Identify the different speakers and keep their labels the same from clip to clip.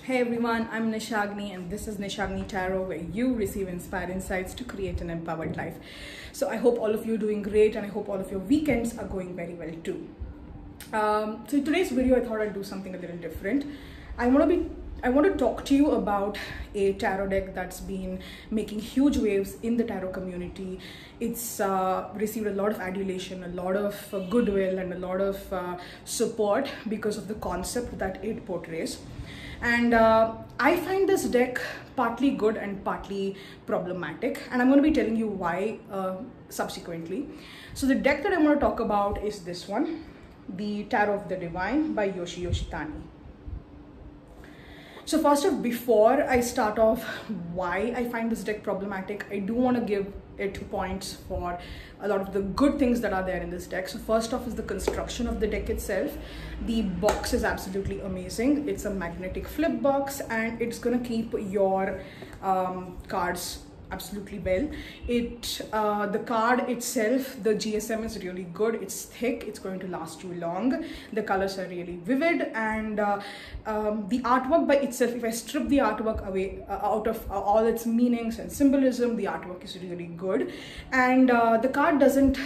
Speaker 1: Hey everyone, I'm Nishagni and this is Nishagni Tarot, where you receive inspired insights to create an empowered life. So I hope all of you are doing great and I hope all of your weekends are going very well too. So in today's video, I thought I'd do something a little different. I want to talk to you about a tarot deck that's been making huge waves in the tarot community. It's received a lot of adulation, a lot of goodwill and a lot of support because of the concept that it portrays. And I find this deck partly good and partly problematic, and I'm going to be telling you why subsequently. So the deck that I want to talk about is this one, the Tarot of the Divine by Yoshitani. So first off, before I start off why I find this deck problematic, I do want to give it points for a lot of the good things that are there in this deck. So first off is the construction of the deck itself. The box is absolutely amazing. It's a magnetic flip box and it's going to keep your cards absolutely well. The card itself, the GSM is really good. It's thick, it's going to last you long. The colors are really vivid, and the artwork by itself, if I strip the artwork away out of all its meanings and symbolism, the artwork is really good. And the card doesn't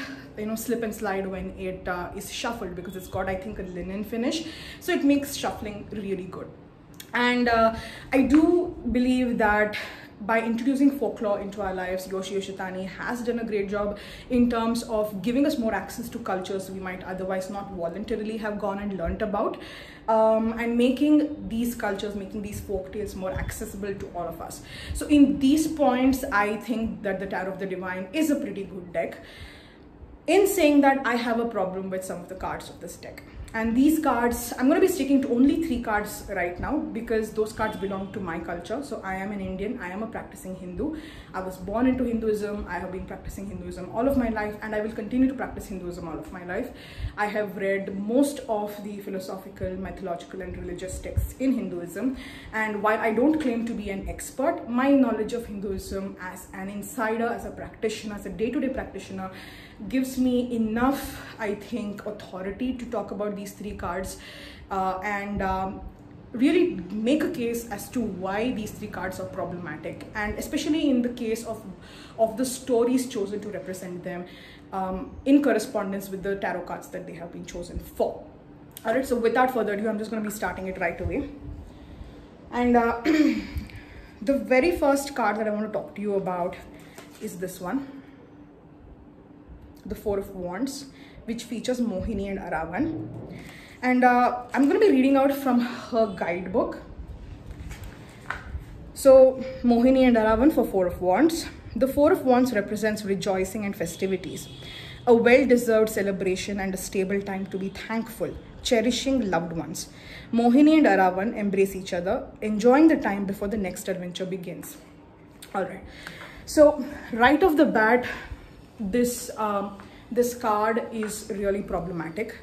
Speaker 1: slip and slide when it is shuffled, because it's got, I think, a linen finish, so it makes shuffling really good. And I do believe that by introducing folklore into our lives, Yoshitani has done a great job in terms of giving us more access to cultures we might otherwise not voluntarily have gone and learnt about, and making these cultures, making these folk tales more accessible to all of us. So in these points, I think that the Tarot of the Divine is a pretty good deck. In saying that, I have a problem with some of the cards of this deck. And these cards, I'm going to be sticking to only 3 cards right now, because those cards belong to my culture. So I am an Indian, I am a practicing Hindu. I was born into Hinduism, I have been practicing Hinduism all of my life, and I will continue to practice Hinduism all of my life. I have read most of the philosophical, mythological and religious texts in Hinduism. And while I don't claim to be an expert, my knowledge of Hinduism as an insider, as a practitioner, as a day-to-day practitioner, gives me enough, I think, authority to talk about these 3 cards and really make a case as to why these 3 cards are problematic, and especially in the case of the stories chosen to represent them in correspondence with the tarot cards that they have been chosen for. All right, so without further ado, I'm just going to be starting it right away. And the very first card that I want to talk to you about is this one, the Four of Wands, which features Mohini and Aravan. And I'm going to be reading out from her guidebook. So Mohini and Aravan for Four of Wands. The Four of Wands represents rejoicing and festivities, a well-deserved celebration and a stable time to be thankful, cherishing loved ones. Mohini and Aravan embrace each other, enjoying the time before the next adventure begins. All right, so right off the bat, this card is really problematic,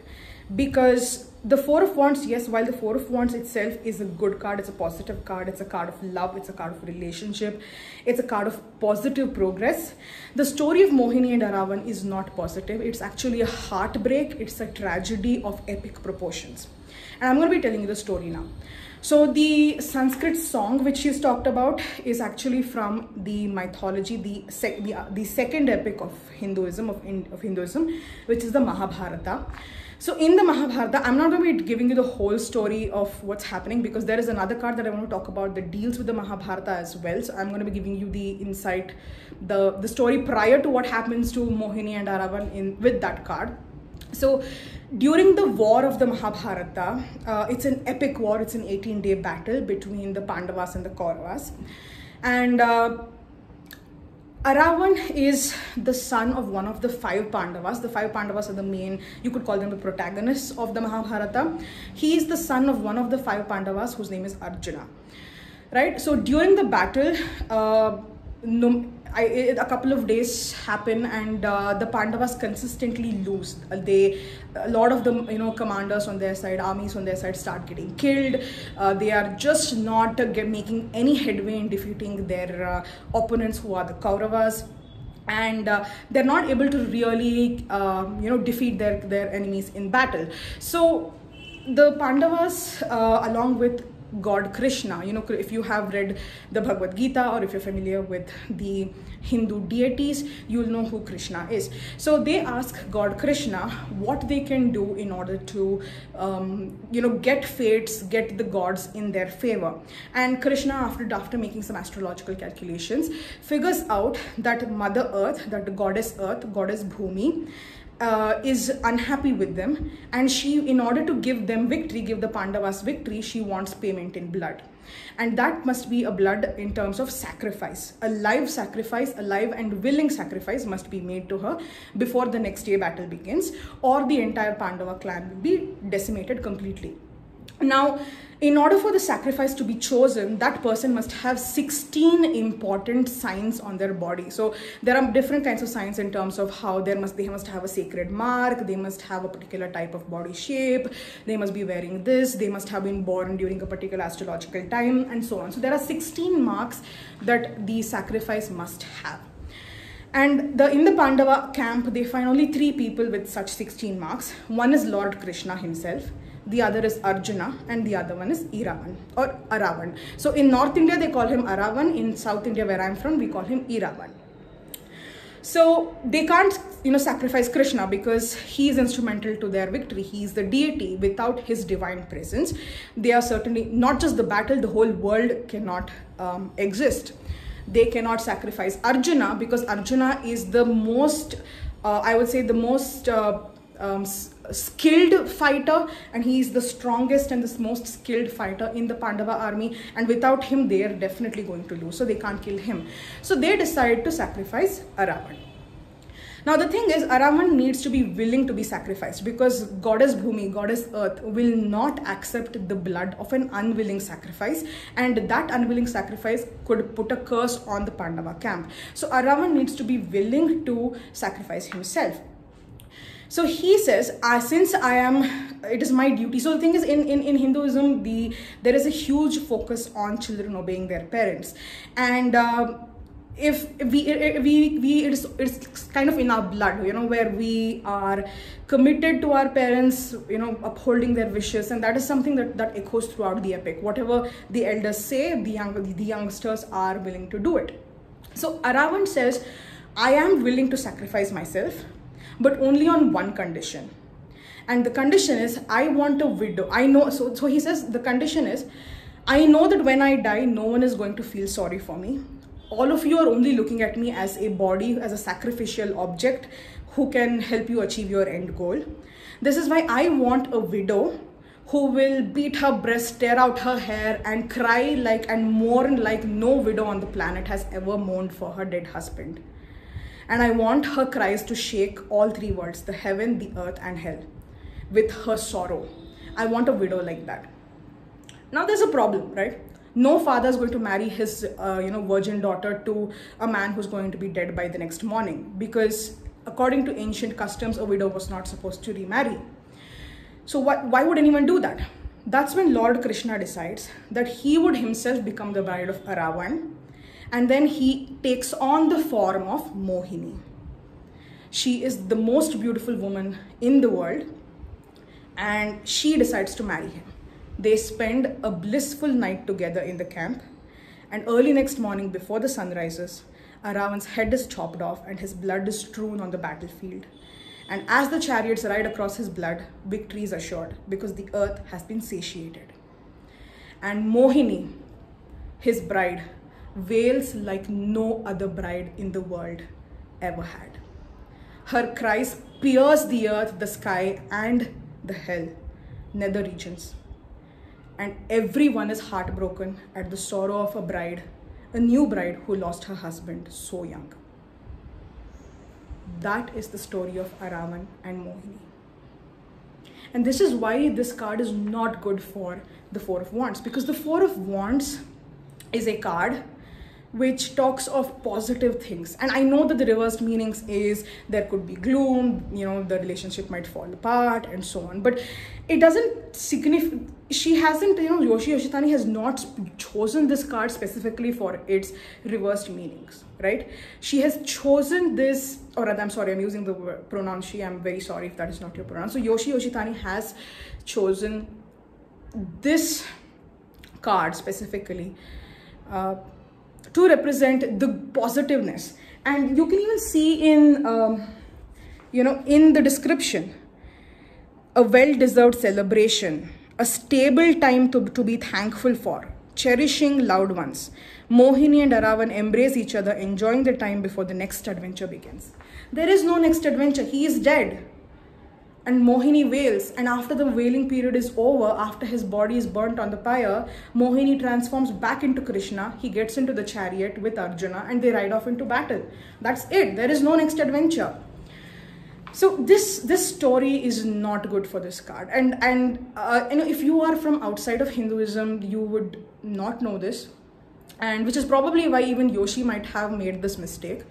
Speaker 1: because the Four of Wands, yes, while the Four of Wands itself is a good card, it's a positive card, it's a card of love, it's a card of relationship, it's a card of positive progress, the story of Mohini and Aravan is not positive. It's actually a heartbreak. It's a tragedy of epic proportions. And I'm going to be telling you the story now. So the Sanskrit song which she's talked about is actually from the mythology, the second epic of Hinduism, which is the Mahabharata. So in the Mahabharata, I'm not going to be giving you the whole story of what's happening, because there is another card that I want to talk about that deals with the Mahabharata as well. So I'm going to be giving you the insight, the story prior to what happens to Mohini and Aravan with that card. So during the war of the Mahabharata, it's an epic war. It's an 18-day battle between the Pandavas and the Kauravas. And Aravan is the son of one of the 5 Pandavas. The 5 Pandavas are the main, you could call them the protagonists of the Mahabharata. He is the son of one of the 5 Pandavas whose name is Arjuna. Right? So during the battle, a couple of days happen, and the Pandavas consistently lose. A lot of the commanders on their side, armies on their side, start getting killed. They are just not making any headway in defeating their opponents, who are the Kauravas. And they're not able to really defeat their enemies in battle. So the Pandavas, along with God Krishna. You know, if you have read the Bhagavad Gita, or if you're familiar with the Hindu deities, you'll know who Krishna is. So they ask God Krishna what they can do in order to, get fates, get the gods in their favor. And Krishna, after making some astrological calculations, figures out that Mother Earth, that the goddess Earth, goddess Bhumi, is unhappy with them, and she, in order to give them victory, give the Pandavas victory, she wants payment in blood. And that must be a blood in terms of sacrifice. A live sacrifice, a live and willing sacrifice must be made to her before the next day battle begins, or the entire Pandava clan will be decimated completely. Now, in order for the sacrifice to be chosen, that person must have 16 important signs on their body. So there are different kinds of signs in terms of how they must have a sacred mark, they must have a particular type of body shape, they must be wearing this, they must have been born during a particular astrological time, and so on. So there are 16 marks that the sacrifice must have. And in the Pandava camp, they find only 3 people with such 16 marks. One is Lord Krishna himself, the other is Arjuna, and the other one is Iravan or Aravan. So in North India, they call him Aravan. In South India, where I'm from, we call him Iravan. So they can't, sacrifice Krishna because he is instrumental to their victory. He is the deity. Without his divine presence, they are certainly not just the battle, the whole world cannot exist. They cannot sacrifice Arjuna because Arjuna is the most, I would say, the most skilled fighter, and he is the strongest and the most skilled fighter in the Pandava army, and without him they are definitely going to lose, so they can't kill him. So they decide to sacrifice Aravan. Now the thing is, Aravan needs to be willing to be sacrificed because goddess Bhumi, goddess Earth, will not accept the blood of an unwilling sacrifice, and that unwilling sacrifice could put a curse on the Pandava camp. So Aravan needs to be willing to sacrifice himself. So he says, since it is my duty. So the thing is, in Hinduism, there is a huge focus on children obeying their parents. And it's kind of in our blood, where we are committed to our parents, upholding their wishes. And that is something that echoes throughout the epic. Whatever the elders say, the youngsters are willing to do it. So Aravan says, I am willing to sacrifice myself, but only on one condition. And the condition is, I want a widow. I know, so he says, the condition is, I know that when I die, no one is going to feel sorry for me. All of you are only looking at me as a body, as a sacrificial object who can help you achieve your end goal. This is why I want a widow who will beat her breast, tear out her hair, and cry and mourn like no widow on the planet has ever mourned for her dead husband. And I want her cries to shake all 3 worlds, the heaven, the earth, and hell, with her sorrow. I want a widow like that. Now there's a problem, right? No father is going to marry his, virgin daughter to a man who's going to be dead by the next morning, because according to ancient customs, a widow was not supposed to remarry. So why would anyone do that? That's when Lord Krishna decides that he would himself become the bride of Aravan. And then he takes on the form of Mohini. She is the most beautiful woman in the world, and she decides to marry him. They spend a blissful night together in the camp, and early next morning before the sun rises, Aravan's head is chopped off and his blood is strewn on the battlefield. And as the chariots ride across his blood, victory is assured because the earth has been satiated. And Mohini, his bride, wails like no other bride in the world ever had. Her cries pierce the earth, the sky, and the hell, nether regions. And everyone is heartbroken at the sorrow of a bride, a new bride who lost her husband so young. That is the story of Aravan and Mohini. And this is why this card is not good for the Four of Wands, because the Four of Wands is a card which talks of positive things. And I know that the reversed meanings is there could be gloom, the relationship might fall apart and so on. But it doesn't signify, she hasn't, Yoshi Yoshitani has not chosen this card specifically for its reversed meanings, right? She has chosen this, or rather, I'm sorry, I'm using the pronoun she. I'm very sorry if that is not your pronoun. So Yoshi Yoshitani has chosen this card specifically to represent the positiveness. And you can even see in, in the description, a well-deserved celebration, a stable time to be thankful for, cherishing loved ones. Mohini and Aravan embrace each other, enjoying the time before the next adventure begins. There is no next adventure. He is dead. And Mohini wails, and after the wailing period is over, after his body is burnt on the pyre, Mohini transforms back into Krishna. He gets into the chariot with Arjuna and they ride off into battle. That's it. There is no next adventure. So this story is not good for this card. And if you are from outside of Hinduism, you would not know this, and which is probably why even Yoshi might have made this mistake.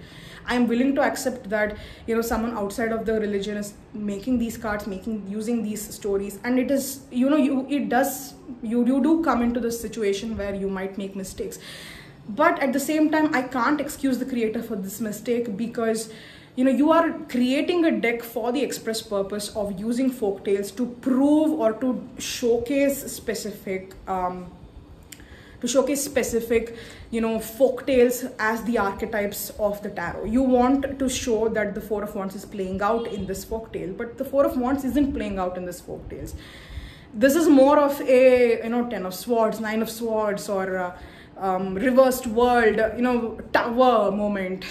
Speaker 1: I'm willing to accept that, someone outside of the religion is making these cards, using these stories, and it is, you do come into this situation where you might make mistakes. But at the same time, I can't excuse the creator for this mistake, because you are creating a deck for the express purpose of using folktales to prove or to showcase specific folktales as the archetypes of the tarot. You want to show that the Four of Wands is playing out in this folktale, but the Four of Wands isn't playing out in this folktales. This is more of a, Ten of Swords, Nine of Swords, or reversed world, tower moment.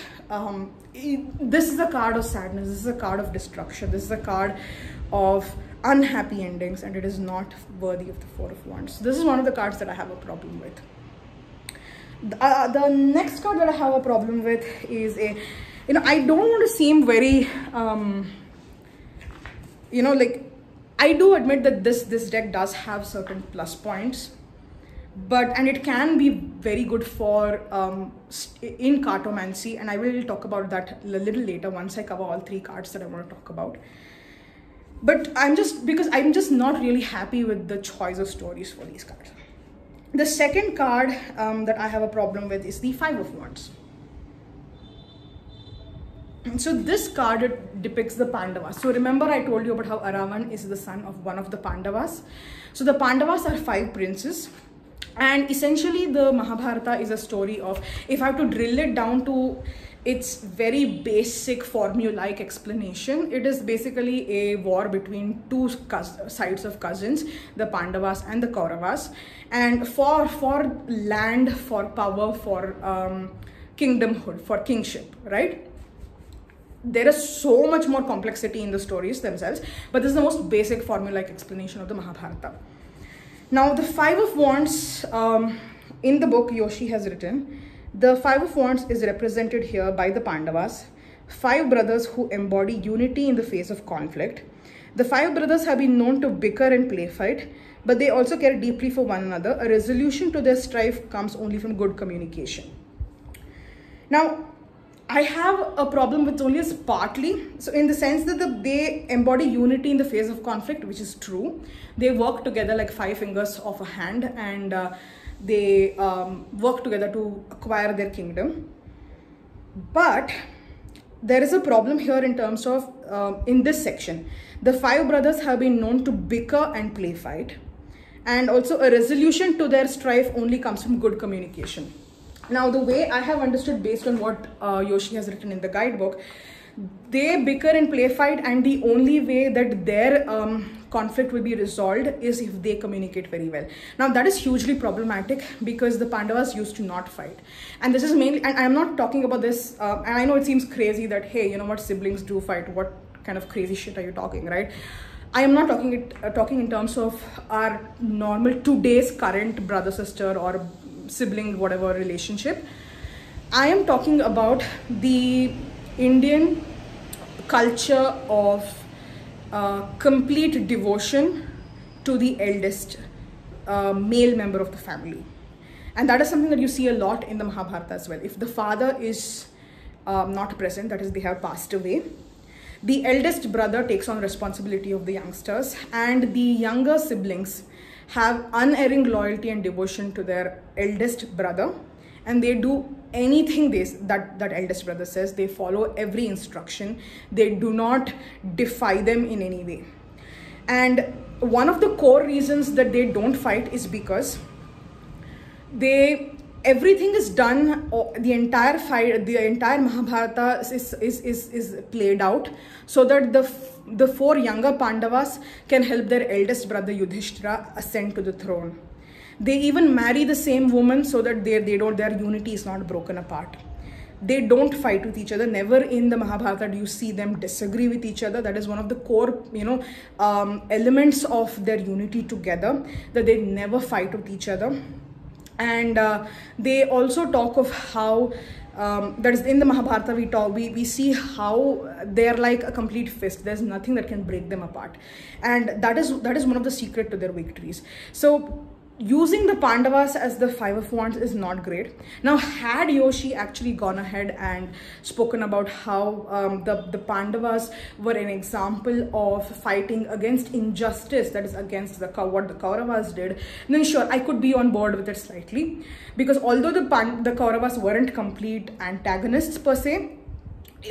Speaker 1: This is a card of sadness. This is a card of destruction. This is a card of unhappy endings, and it is not worthy of the Four of Wands. This is one of the cards that I have a problem with. The next card that I have a problem with is I don't want to seem very, I do admit that this deck does have certain plus points, and it can be very good for in cartomancy, and I will talk about that a little later once I cover all three cards that I want to talk about. But I'm just not really happy with the choice of stories for these cards. The second card that I have a problem with is the Five of Wands. So this card depicts the Pandavas. So remember I told you about how Aravan is the son of one of the Pandavas. So the Pandavas are 5 princes. And essentially the Mahabharata is a story of, if I have to drill it down to its very basic formulaic explanation, it is basically a war between two sides of cousins, the Pandavas and the Kauravas, and for land, for power, for kingdomhood, for kingship, right? There is so much more complexity in the stories themselves, but this is the most basic formulaic explanation of the Mahabharata. Now the Five of Wands, in the book Yoshi has written, the Five of Wands is represented here by the Pandavas, 5 brothers who embody unity in the face of conflict. The 5 brothers have been known to bicker and play fight, but they also care deeply for one another. A resolution to their strife comes only from good communication. Now, I have a problem with only as partly, so in the sense that they embody unity in the face of conflict, which is true. They work together like 5 fingers of a hand, and they work together to acquire their kingdom. But there is a problem here in terms of, in this section, the 5 brothers have been known to bicker and play fight, and also a resolution to their strife only comes from good communication. Now, the way I have understood based on what Yoshi has written in the guidebook, they bicker and play fight, and the only way that their conflict will be resolved is if they communicate very well. Now, that is hugely problematic because the Pandavas used to not fight. And this is mainly, and I'm not talking about this, and I know it seems crazy that, hey, you know what, siblings do fight. What kind of crazy shit are you talking, right? I am not talking in terms of our normal today's current brother-sister or sibling whatever relationship. I am talking about the Indian culture of complete devotion to the eldest male member of the family, and that is something that you see a lot in the Mahabharata as well. If the father is not present, that is, they have passed away, the eldest brother takes on responsibility of the youngsters, and the younger siblings have unerring loyalty and devotion to their eldest brother, and they do anything that eldest brother says. They follow every instruction. They do not defy them in any way. And one of the core reasons that they don't fight is because Everything is done, the entire fight, the entire Mahabharata is played out so that the 4 younger Pandavas can help their eldest brother Yudhishthira ascend to the throne. They even marry the same woman so that their unity is not broken apart. They don't fight with each other. Never in the Mahabharata do you see them disagree with each other. That is one of the core, elements of their unity together, that they never fight with each other. And they also talk of how, that is in the Mahabharata, we see how they're like a complete fist. There's nothing that can break them apart. And that is one of the secret to their victories. So using the Pandavas as the 5 of Wands is not great. Now, had Yoshi actually gone ahead and spoken about how the Pandavas were an example of fighting against injustice, that is against what the Kauravas did, then sure, I could be on board with it slightly. Because although the Kauravas weren't complete antagonists per se,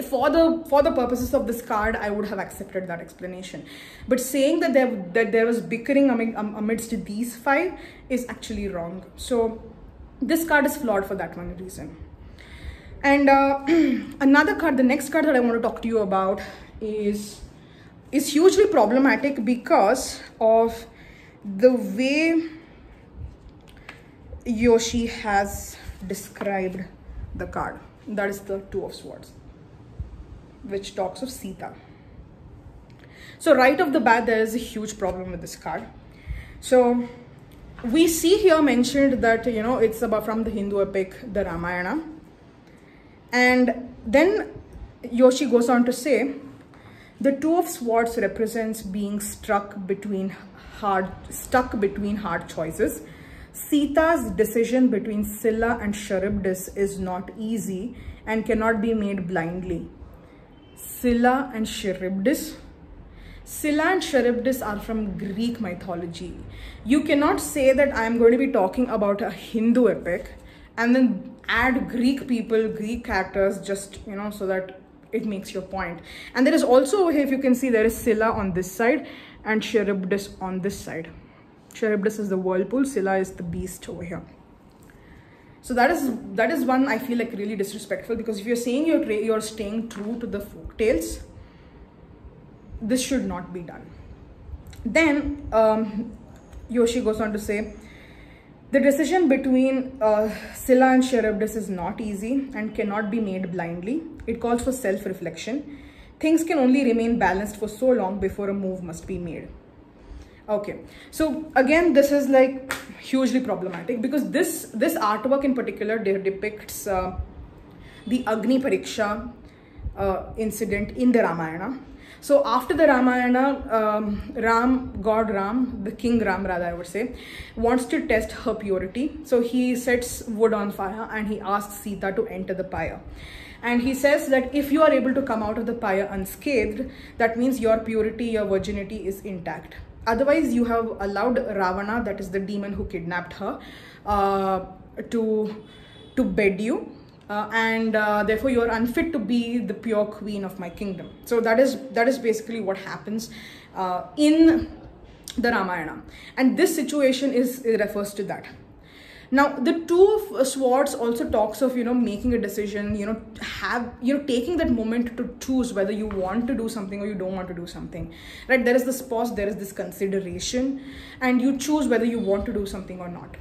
Speaker 1: for the purposes of this card, I would have accepted that explanation. But saying that there was bickering amidst these 5 is actually wrong. So this card is flawed for that one reason. And another card, the next card that I want to talk to you about is hugely problematic because of the way Yoshi has described the card. That is the 2 of Swords, which talks of Sita. So right off the bat, there is a huge problem with this card. So we see here mentioned that, it's about from the Hindu epic, the Ramayana. And then Yoshi goes on to say, the 2 of Swords represents being stuck between hard choices. Sita's decision between Scylla and Charybdis is not easy and cannot be made blindly. Scylla and Charybdis. Scylla and Charybdis are from Greek mythology. You cannot say that I am going to be talking about a Hindu epic and then add Greek people, Greek characters, just, so that it makes your point. And there is also, if you can see, there is Scylla on this side and Charybdis on this side. Charybdis is the whirlpool, Scylla is the beast over here. So that is one I feel like really disrespectful, because if you're saying you're staying true to the folk tales, this should not be done. Then Yoshi goes on to say, the decision between Scylla and Charybdis is not easy and cannot be made blindly. It calls for self-reflection. Things can only remain balanced for so long before a move must be made. Okay, so again, this is like hugely problematic because this artwork in particular depicts the Agni Pariksha incident in the Ramayana. So after the Ramayana, God Ram, the King Ram rather I would say, wants to test her purity. So he sets wood on fire and he asks Sita to enter the pyre. And he says that if you are able to come out of the pyre unscathed, that means your purity, your virginity is intact. Otherwise, you have allowed Ravana, that is the demon who kidnapped her, to bed you. And therefore you are unfit to be the pure queen of my kingdom. So that is basically what happens in the Ramayana, and this situation refers to that. Now the 2 of Swords also talks of making a decision, taking that moment to choose whether you want to do something or you don't want to do something, right? There is this pause, there is this consideration, and you choose whether you want to do something or not.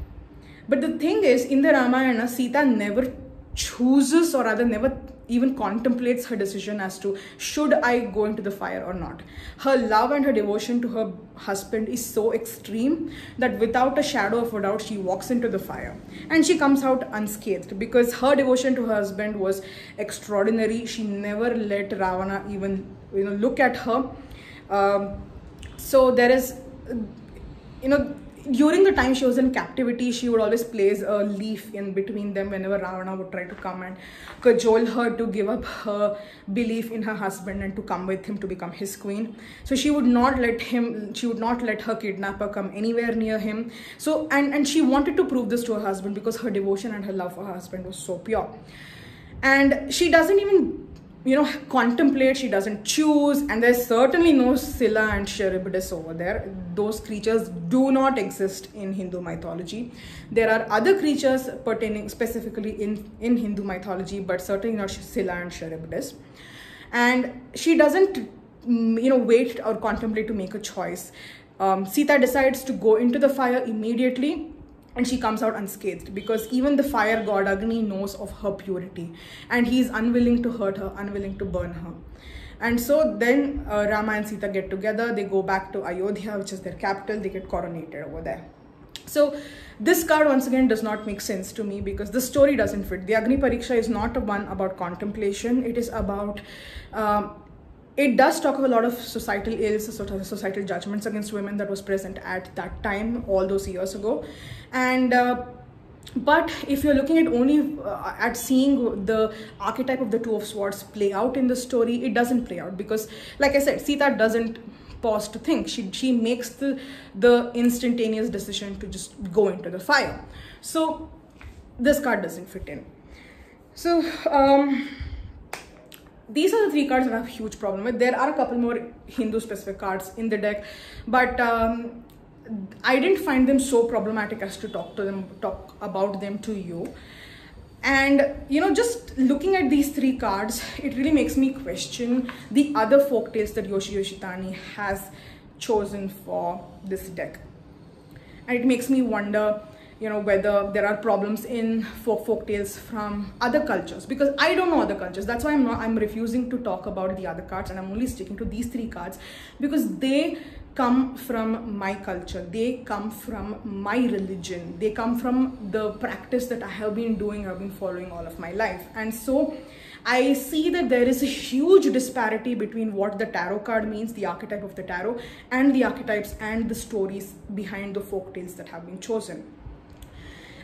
Speaker 1: But the thing is, in the Ramayana, Sita never chooses, or rather never even contemplates her decision as to should I go into the fire or not. Her love and her devotion to her husband is so extreme that without a shadow of a doubt she walks into the fire and she comes out unscathed, because her devotion to her husband was extraordinary. She never let Ravana even look at her. So there is during the time she was in captivity, she would always place a leaf in between them whenever Ravana would try to come and cajole her to give up her belief in her husband and to come with him to become his queen. So she would not let her kidnapper come anywhere near him. So and she wanted to prove this to her husband because her devotion and her love for her husband was so pure. And she doesn't even contemplate, she doesn't choose, and there's certainly no Scylla and Charybdis over there. Those creatures do not exist in Hindu mythology. There are other creatures pertaining specifically in Hindu mythology, but certainly not Scylla and Charybdis. And she doesn't, wait or contemplate to make a choice. Sita decides to go into the fire immediately, and she comes out unscathed, because even the fire god Agni knows of her purity, and he is unwilling to hurt her, unwilling to burn her. And so then Rama and Sita get together, they go back to Ayodhya, which is their capital, they get coronated over there. So this card once again does not make sense to me, because the story doesn't fit. The Agni Pariksha is not one about contemplation. It is about, it does talk of a lot of societal ills, sort of societal judgments against women that was present at that time, all those years ago. And but if you're looking at only at seeing the archetype of the Two of Swords play out in the story, it doesn't play out, because like I said, Sita doesn't pause to think. She makes the instantaneous decision to just go into the fire. So this card doesn't fit in. So these are the three cards that I have a huge problem with. There are a couple more Hindu specific cards in the deck, but I didn't find them so problematic as to talk about them to you. And just looking at these three cards, it really makes me question the other folktales that Yoshi Yoshitani has chosen for this deck. And it makes me wonder, whether there are problems in folktales from other cultures, because I don't know other cultures. That's why I'm refusing to talk about the other cards, and I'm only sticking to these three cards, because they come from my culture, they come from my religion, they come from the practice that I have been doing, I've been following all of my life. And so I see that there is a huge disparity between what the tarot card means, the archetype of the tarot, and the archetypes and the stories behind the folktales that have been chosen.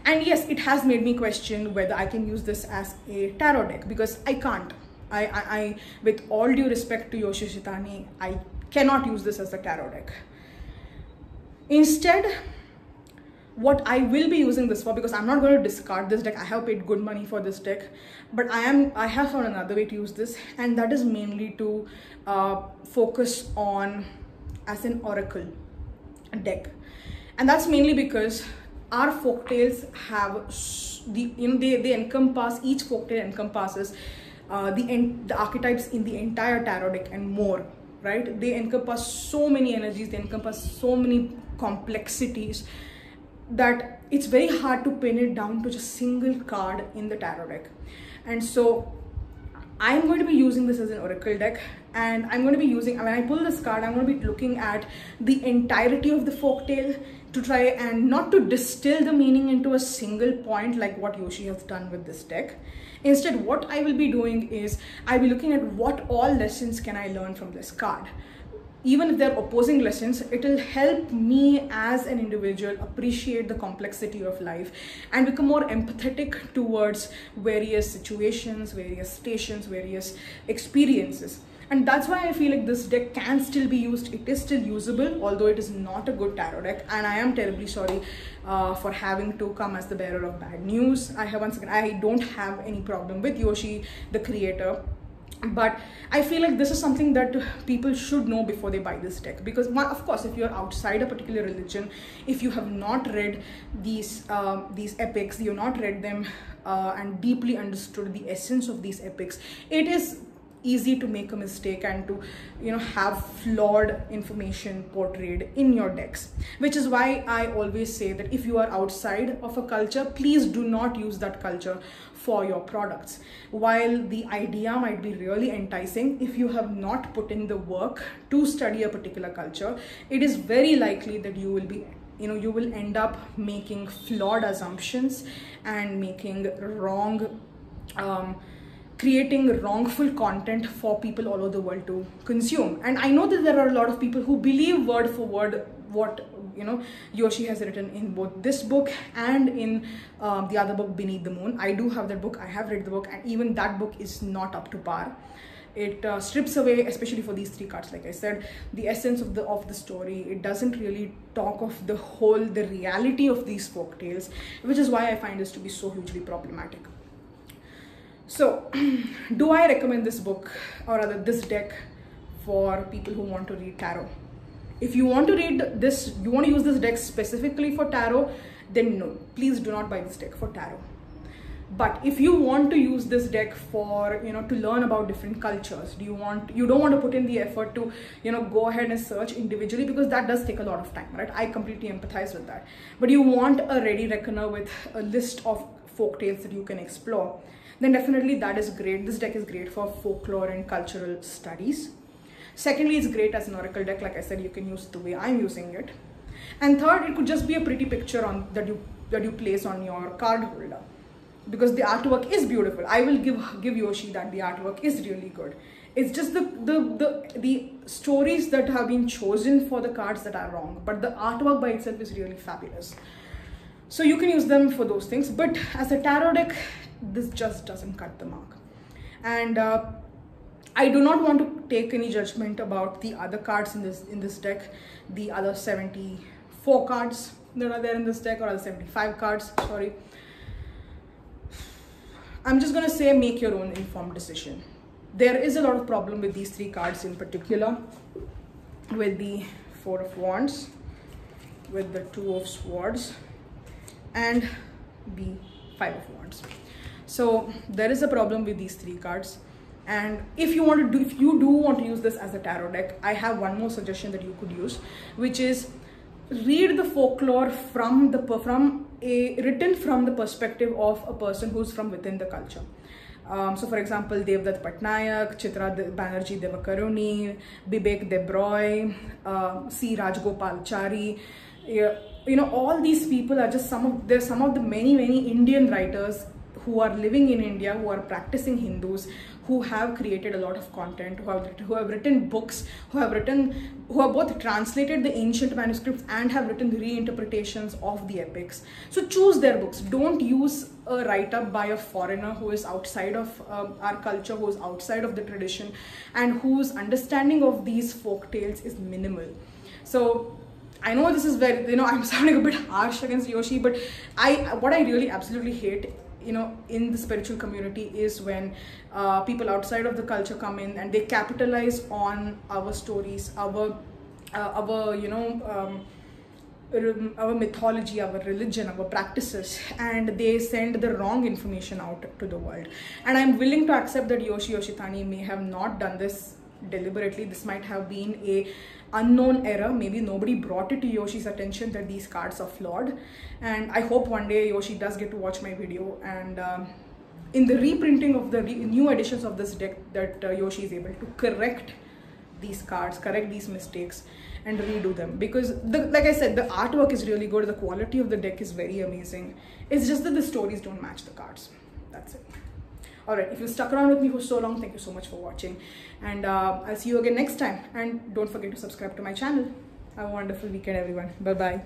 Speaker 1: And yes, it has made me question whether I can use this as a tarot deck, because I can't. I with all due respect to Yoshi Yoshitani, I cannot use this as a tarot deck. Instead, what I will be using this for, because I'm not going to discard this deck, I have paid good money for this deck, but I have found another way to use this, and that is mainly to focus on as an oracle deck. And that's mainly because our folktales have they encompass, each folktale encompasses the archetypes in the entire tarot deck and more, right? They encompass so many energies, they encompass so many complexities, that it's very hard to pin it down to just single card in the tarot deck. And so I'm going to be using this as an oracle deck, and I'm going to be using, when I pull this card, I'm going to be looking at the entirety of the folktale to try and not to distill the meaning into a single point like what Yoshi has done with this deck. Instead, what I will be doing is I'll be looking at what all lessons can I learn from this card. Even if they're opposing lessons, it will help me as an individual appreciate the complexity of life and become more empathetic towards various situations, various stations, various experiences. And that's why I feel like this deck can still be used. It is still usable, although it is not a good tarot deck. And I am terribly sorry for having to come as the bearer of bad news. I don't have any problem with Yoshi, the creator. But I feel like this is something that people should know before they buy this deck, because of course, if you're outside a particular religion, if you have not read these epics, you've not read them and deeply understood the essence of these epics, it is easy to make a mistake and to have flawed information portrayed in your decks, which is why I always say that if you are outside of a culture, please do not use that culture for your products. While the idea might be really enticing, if you have not put in the work to study a particular culture, it is very likely that you will be you will end up making flawed assumptions and making creating wrongful content for people all over the world to consume. And I know that there are a lot of people who believe word for word what Yoshi has written in both this book and in the other book, Beneath the Moon. I do have that book, I have read the book, and even that book is not up to par. It strips away, especially for these three cards, like I said, the essence of the story. It doesn't really talk of the reality of these folktales, which is why I find this to be so hugely problematic. So do I recommend this book, or rather this deck, for people who want to read tarot? If you want to read this, you want to use this deck specifically for tarot, then no, please do not buy this deck for tarot. But if you want to use this deck for, to learn about different cultures, you don't want to put in the effort to, go ahead and search individually, because that does take a lot of time, right? I completely empathize with that. But you want a ready reckoner with a list of folk tales that you can explore, then definitely that is great. This deck is great for folklore and cultural studies. Secondly, it's great as an oracle deck. Like I said, you can use it the way I'm using it. And third, it could just be a pretty picture that you place on your card holder, because the artwork is beautiful. I will give Yoshi that the artwork is really good. It's just the stories that have been chosen for the cards that are wrong, but the artwork by itself is really fabulous. So you can use them for those things, but as a tarot deck, this just doesn't cut the mark. And I do not want to take any judgment about the other cards in this deck, the other 74 cards that are there in this deck, or other 75 cards, sorry. I'm just going to say, make your own informed decision. There is a lot of problem with these three cards in particular, with the Four of Wands, with the Two of Swords, and the Five of Wands. So there is a problem with these three cards. And if you do want to use this as a tarot deck, I have one more suggestion that you could use, which is read the folklore written from the perspective of a person who's from within the culture. So for example, Devdutt Patnaik, Chitra Banerjee Devakaruni, Bibek Debroy, C. Rajgopalachari, all these people are just some of the many Indian writers who are living in India, who are practicing Hindus, who have created a lot of content, who have written books, who have both translated the ancient manuscripts and have written reinterpretations of the epics. So choose their books. Don't use a write-up by a foreigner who is outside of our culture, who is outside of the tradition, and whose understanding of these folk tales is minimal. So I know this is very, I'm sounding a bit harsh against Yoshi, but what I really absolutely hate, in the spiritual community, is when people outside of the culture come in and they capitalize on our stories, our mythology, our religion, our practices, and they send the wrong information out to the world. And I'm willing to accept that Yoshi Yoshitani may have not done this deliberately. This might have been a unknown error. Maybe nobody brought it to Yoshi's attention that these cards are flawed, and I hope one day Yoshi does get to watch my video, and in the reprinting of the new editions of this deck, that Yoshi is able to correct these cards, correct these mistakes, and redo them. Because like I said, the artwork is really good, the quality of the deck is very amazing. It's just that the stories don't match the cards. That's it. Alright, if you stuck around with me for so long, thank you so much for watching, and I'll see you again next time. And don't forget to subscribe to my channel. Have a wonderful weekend, everyone. Bye bye.